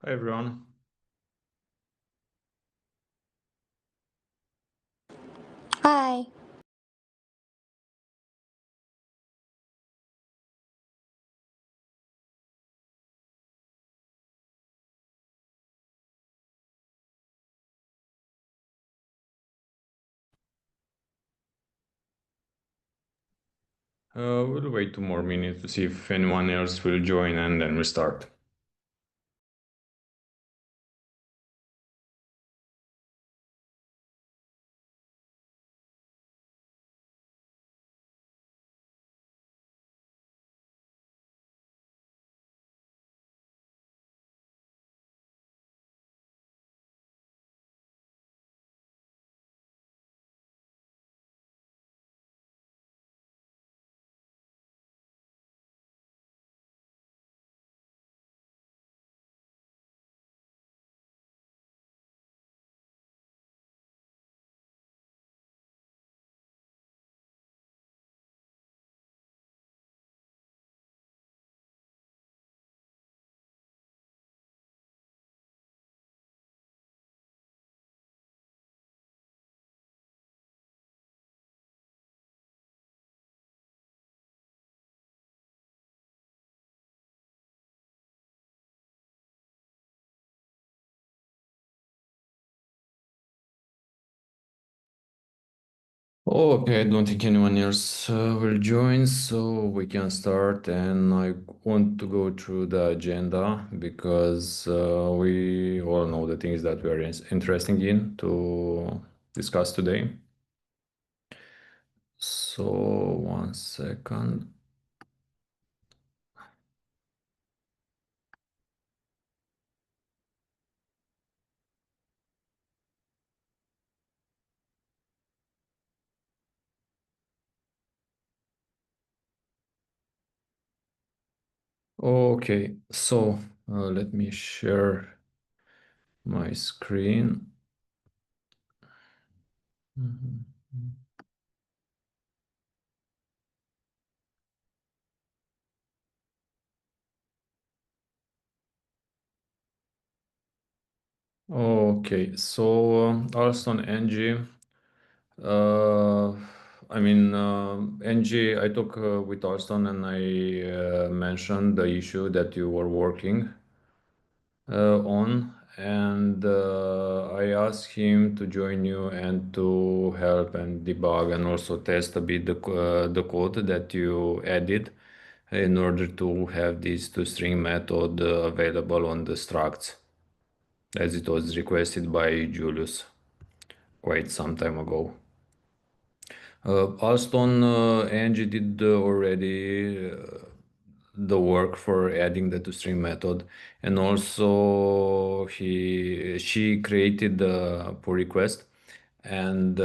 Hi everyone. Hi. We'll wait 2 more minutes to see if anyone else will join and then we start. Okay, I don't think anyone else will join, so we can start. And I want to go through the agenda because we all know the things that we are interested in to discuss today. So, 1 second. Okay, so let me share my screen. Mhm. Okay, so Alston NG. Uh, NG, I talked with Alston and I mentioned the issue that you were working on, and I asked him to join you and to help and debug and also test a bit the code that you added in order to have this toString method available on the structs, as it was requested by Julius quite some time ago. Alston Angie did already the work for adding the toString method, and also she created the pull request and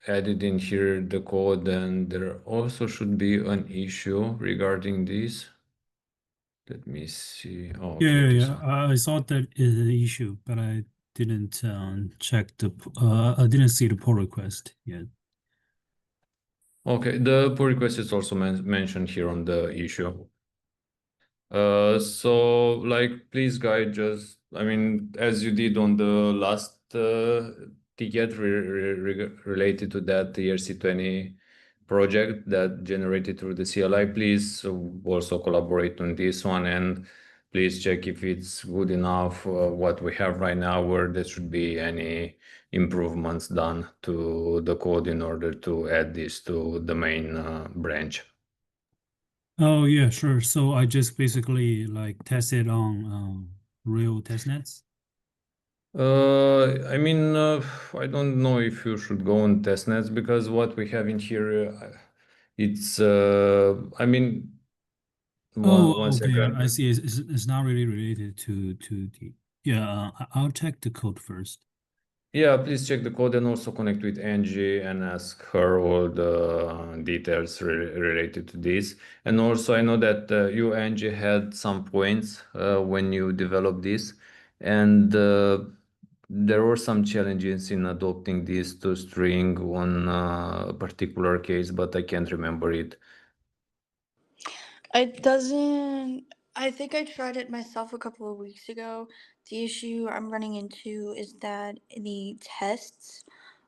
added in here the code, and there also should be an issue regarding this. Let me see. Oh, okay, this Yeah. one. I saw that is an issue, but I didn't check I didn't see the pull request yet. Okay, the pull request is also mentioned here on the issue. So like, please guide just, as you did on the last ticket related to that ERC20 project that generated through the CLI, please also collaborate on this one, and please check if it's good enough what we have right now, where there should be any improvements done to the code in order to add this to the main branch. Oh yeah, sure. So I just basically like tested on real testnets. I don't know if you should go on testnets because what we have in here, it's, Oh, one okay. I second. see. It's not really related to the. Yeah, I'll check the code first. Yeah, please check the code and also connect with Angie and ask her all the details related to this. And also, I know that you, Angie, had some points when you developed this, and there were some challenges in adopting this to string on a particular case, but I can't remember it. It doesn't I think I tried it myself a couple of weeks ago. The issue I'm running into is that the tests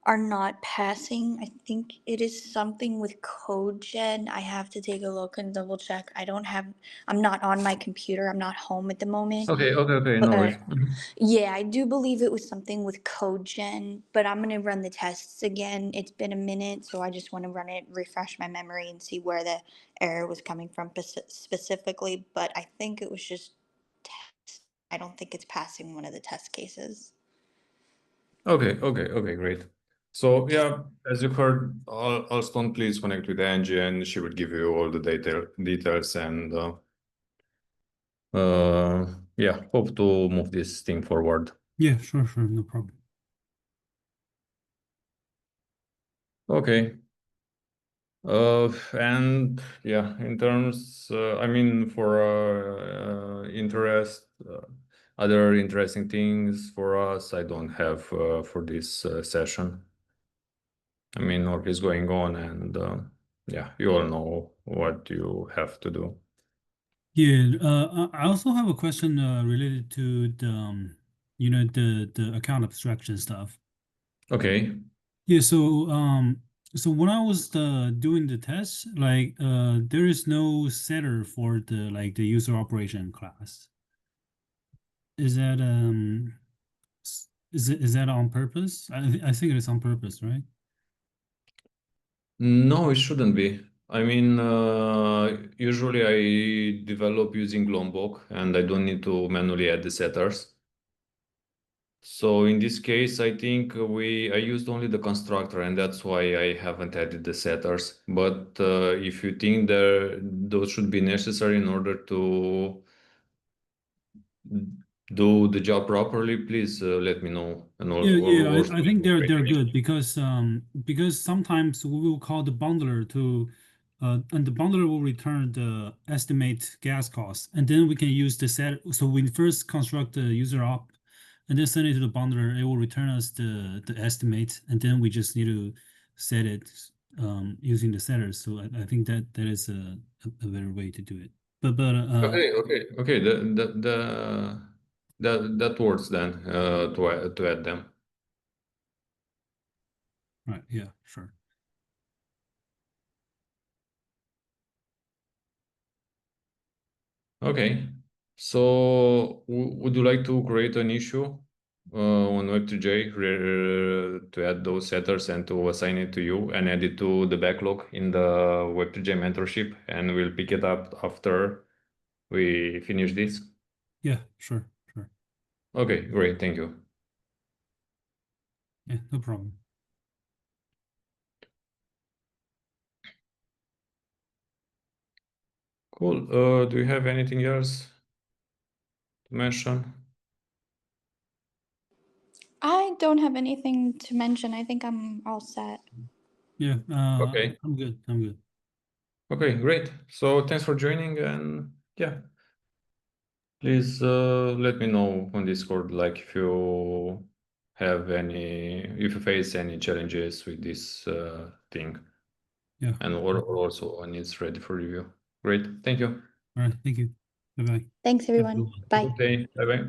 are not passing. I think it is something with code gen. I have to take a look and double check. I'm not on my computer. I'm not home at the moment. Okay, no worries. But yeah, I do believe it was something with code gen, but I'm gonna run the tests again. It's been a minute, so I just want to run it, refresh my memory, and see where the error was coming from specifically. But I think it was just test. I don't think it's passing one of the test cases. Okay, great. So yeah, as you heard, Alston, please connect with Angie, and she will give you all the details, and yeah, hope to move this thing forward. Yeah, sure, no problem. Okay. And yeah, in terms, I mean, for other interesting things for us, I don't have for this session. I mean, work is going on, and yeah, you all know what you have to do. Yeah, I also have a question related to the the account abstraction stuff. Okay. Yeah, so when I was doing the test, like there is no setter for the user operation class. Is that is that on purpose? I think it is on purpose, right? No, it shouldn't be. I mean, usually I develop using Lombok, and I don't need to manually add the setters. So in this case, I think I used only the constructor, and that's why I haven't added the setters. But if you think those should be necessary in order to do the job properly, please let me know. And Yeah, also, I think they're good because sometimes we will call the bundler to and the bundler will return the estimate gas cost, and then we can use the set. So we first construct the user op, and then send it to the bundler. It will return us the estimate, and then we just need to set it using the setters. So I think that is a better way to do it. But okay. That works then to add them. right, yeah, sure. Okay. So would you like to create an issue on Web3j to add those setters and to assign it to you and add it to the backlog in the Web3j mentorship, and we'll pick it up after we finish this? Yeah, sure. Okay, great. Thank you. Yeah, no problem. Cool. Do you have anything else to mention? I don't have anything to mention. I think I'm all set. Yeah, Okay. I'm good. Okay, great. So thanks for joining, and yeah, please let me know on Discord, like if you face any challenges with this thing, Yeah. and or also when it's ready for review. Great, thank you. All right. Thank you. Bye-bye. Thanks, Have a good everyone. one. Bye. Good day. Bye bye.